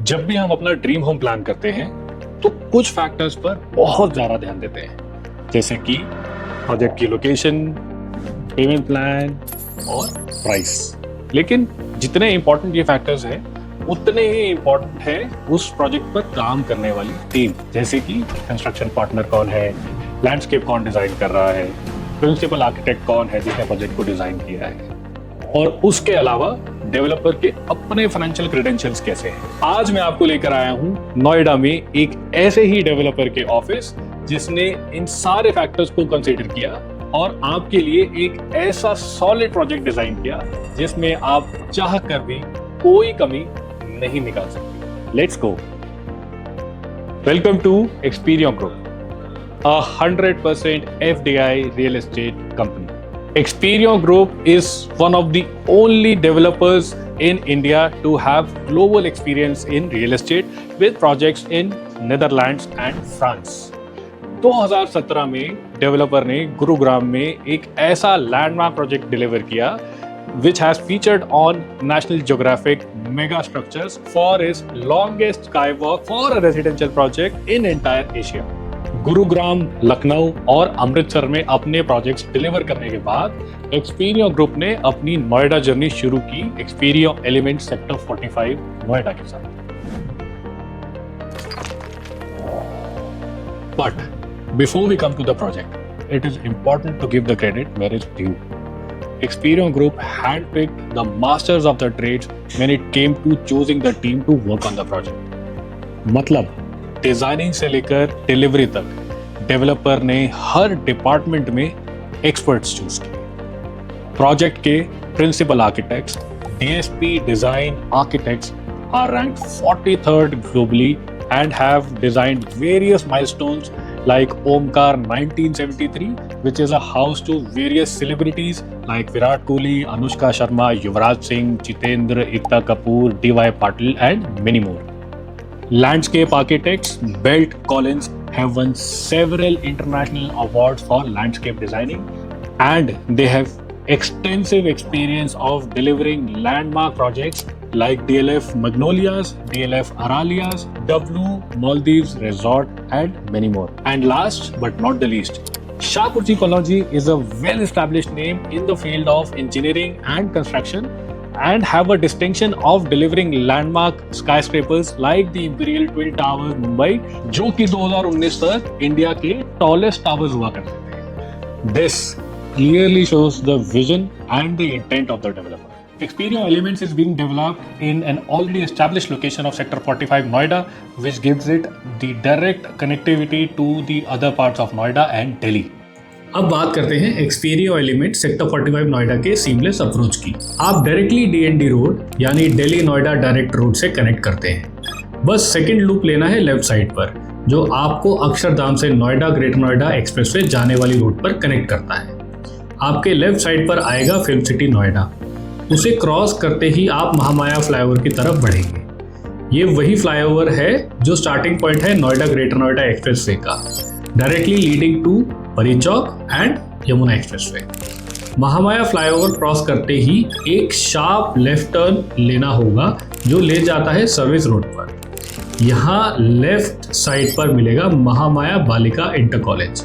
जब भी हम अपना ड्रीम होम प्लान करते हैं तो कुछ फैक्टर्स पर बहुत ज्यादा ध्यान देते हैं, जैसे कि प्रोजेक्ट की लोकेशन, पेमेंट प्लान और प्राइस। लेकिन जितने इंपॉर्टेंट ये फैक्टर्स हैं उतने ही इंपॉर्टेंट है उस प्रोजेक्ट पर काम करने वाली टीम, जैसे कि कंस्ट्रक्शन पार्टनर कौन है, लैंडस्केप कौन डिजाइन कर रहा है, प्रिंसिपल आर्किटेक्ट कौन है जिसने प्रोजेक्ट को डिजाइन किया है, और उसके अलावा डेवलपर के अपने फाइनेंशियल क्रेडेंशियल्स कैसे हैं। आज मैं आपको लेकर आया हूं नोएडा में एक ऐसे ही डेवलपर के ऑफिस जिसने इन सारे फैक्टर्स को कंसीडर किया और आपके लिए एक ऐसा सॉलिड प्रोजेक्ट डिजाइन किया जिसमें आप चाह कर भी कोई कमी नहीं निकाल सकते। Let's go. Welcome to Experian group, a 100% FDI real estate company. Experian Group is one of the only developers in India to have global experience in real estate with projects in Netherlands and France. 2017 में developer ने गुरुग्राम में एक ऐसा landmark project deliver किया which has featured on National Geographic mega structures for its longest skywalk for a residential project in entire Asia. Gurugram, Lucknow और अमृतसर में अपने projects deliver करने के बाद एक्सपीरियन ग्रुप ने अपनी नोएडा जर्नी शुरू की एक्सपीरियन एलिमेंट सेक्टर 45 नोएडा के साथ। But before we come to the project, it is important to give the credit where is due. Experian Group handpicked the masters of the trades when it came to choosing the team to work on the project. मतलब designing से लेकर delivery तक developer ने हर department में experts choose किए। Project के principal architects, DSP design architects are ranked 43rd globally and have designed various milestones like Omkar 1973, which is a house to various celebrities like Virat Kohli, Anushka Sharma, Yuvraj Singh, Jitendra, Ekta Kapoor, D.Y. Patil and many more. Landscape architects Belt Collins have won several international awards for landscape designing, and they have extensive experience of delivering landmark projects like DLF Magnolias, DLF Aralias, W Maldives Resort and many more. And last but not the least, Shapoorji Pallonji is a well-established name in the field of engineering and construction and have a distinction of delivering landmark skyscrapers like the Imperial Twin Towers Mumbai, जो कि 2019 तक India के tallest towers हुआ करते थे। This clearly shows the vision and the intent of the developer. Experian Elements is being developed in an already established location of Sector 45 Noida, which gives it the direct connectivity to the other parts of Noida and Delhi. अब बात करते हैं Experian element sector 45 Noida के seamless approach की। आप directly DND road यानी Delhi Noida direct road से connect करते हैं। बस सेकंड लूप लेना है लेफ्ट साइड पर, जो आपको अक्षरधाम से नोएडा ग्रेटर नोएडा एक्सप्रेसवे जाने वाली रोड पर कनेक्ट करता है। आपके लेफ्ट साइड पर आएगा फिल्म सिटी नोएडा। उसे क्रॉस करते ही आप महामाया फ्लाईओवर की तरफ बढ़ेंगे। ये वही फ्लाईओवर है जो स्टार्टिंग पॉइंट है नोएडा ग्रेटर नोएडा एक्सप्रेसवे का, directly leading to Pari Chowk and Yamuna expressway. Mahamaya flyover cross करते ही एक शार्प लेफ्ट टर्न लेना होगा जो ले जाता है सर्विस रोड पर। यहाँ लेफ्ट साइड पर मिलेगा महामाया बालिका इंटर कॉलेज।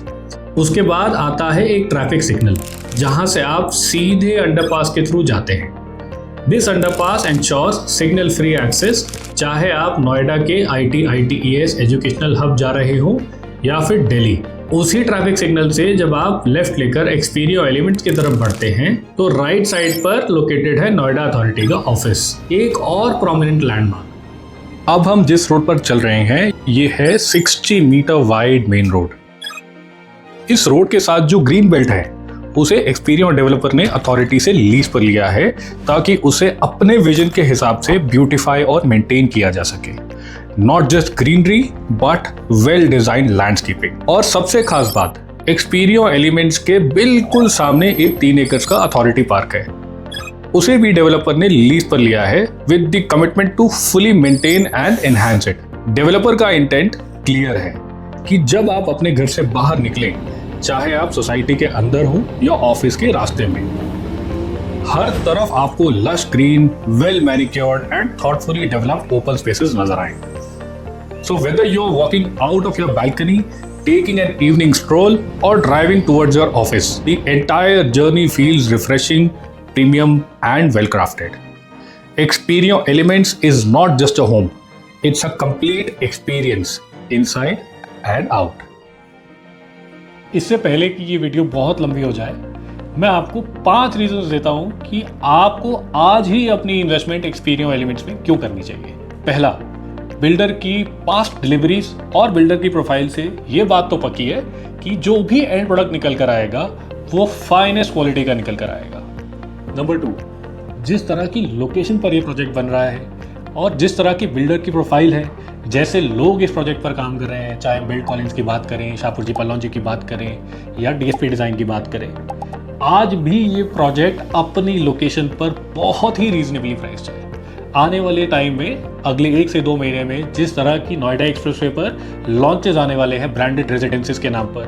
उसके बाद आता है एक ट्रैफिक सिग्नल जहां से आप सीधे अंडरपास के थ्रू जाते हैं। This underpass ensures signal free access, चाहे आप नोएडा के ITES एजुकेशनल हब जा रहे हो या फिर दिल्ली। उसी ट्रैफिक सिग्नल से जब आप लेफ्ट लेकर एक्सपीरियन एलिमेंट्स की तरफ बढ़ते हैं तो राइट साइड पर लोकेटेड है नोएडा अथॉरिटी का ऑफिस, एक और प्रोमिनेंट लैंडमार्क। अब हम जिस रोड पर चल रहे हैं ये है 60 मीटर वाइड मेन रोड। इस रोड के साथ जो ग्रीन बेल्ट है उसे एक्सपीरियन डेवलपर ने अथॉरिटी से लीज पर लिया है ताकि उसे अपने विजन के हिसाब से ब्यूटीफाई और मेंटेन किया जा सके। Not just greenery but well design landscaping. और सबसे खास बात, एक्सपीरियन एलिमेंट्स के बिल्कुल सामने एक 3 एकड़ का अथॉरिटी पार्क है। उसे भी डेवलपर ने लीज पर लिया है with the commitment to fully maintain and enhance it. Developer का इंटेंट क्लियर है कि जब आप अपने घर से बाहर निकलें, चाहे आप सोसाइटी के अंदर हो या ऑफिस के रास्ते में, हर तरफ आपको lush green, well manicured and thoughtfully developed open spaces नजर आएंगे। So whether you are walking out of your balcony, taking an evening stroll, or driving towards your office, the entire journey feels refreshing, premium, and well crafted. Experience Elements is not just a home, it's a complete experience inside and out. इससे पहले कि ये video बहुत लंबी हो जाए, मैं आपको 5 रीजंस देता हूं कि आपको आज ही अपनी इन्वेस्टमेंट एक्सपीरियंस एलिमेंट्स में क्यों करनी चाहिए। पहला, बिल्डर की पास्ट डिलीवरीज और बिल्डर की प्रोफाइल से ये बात तो पक्की है कि जो भी एंड प्रोडक्ट निकल कर आएगा वो फाइनेस्ट क्वालिटी का निकल कर आएगा। नंबर 2, जिस तरह की लोकेशन पर ये प्रोजेक्ट बन रहा है और जिस तरह की बिल्डर की प्रोफाइल है, जैसे लोग इस प्रोजेक्ट पर काम कर रहे हैं, चाहे बिल्ड कॉलिंस की बात करें, शाहपुर जी पल्लौन जी की बात करें या डीएसपी डिज़ाइन की बात करें, आज भी ये प्रोजेक्ट अपनी लोकेशन पर बहुत ही रीजनेबली प्राइस्ड है। आने वाले टाइम में अगले 1 से 2 महीने में जिस तरह की नोएडा एक्सप्रेसवे पर लॉन्चेस आने वाले हैं ब्रांडेड रेजिडेंसीज के नाम पर,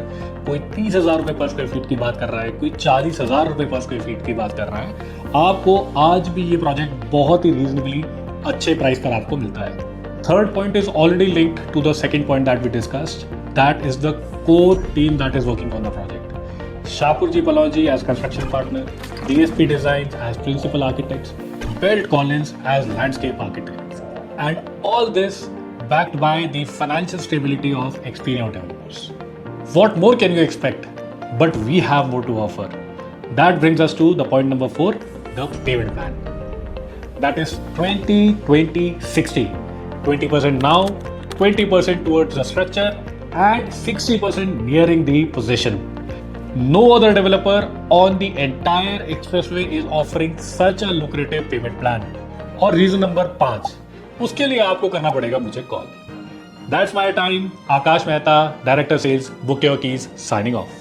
कोई 30,000 रुपये पर स्क्वायर फीट की बात कर रहा है, कोई 40,000 रुपये पर स्क्वायर फीट की बात कर रहा है, आपको आज भी ये प्रोजेक्ट बहुत ही रीजनेबली अच्छे प्राइस पर आपको मिलता है। Third point is already linked to the second point that we discussed, that is the core team that is working on the project. Shapoorji Pallonji as construction partner, DSP design as principal architects, Bill Collins as landscape architects, and all this backed by the financial stability of Experian developers. What more can you expect? But we have more to offer. That brings us to the point number 4, the payment plan. That is 20-20-60. 20% now, 20% towards the structure, and 60% nearing the possession. No other developer on the entire expressway is offering such a lucrative payment plan. और reason number 5, उसके लिए आपको करना पड़ेगा मुझे call. That's my time. Aakash Mehta, director sales, book your keys, signing of.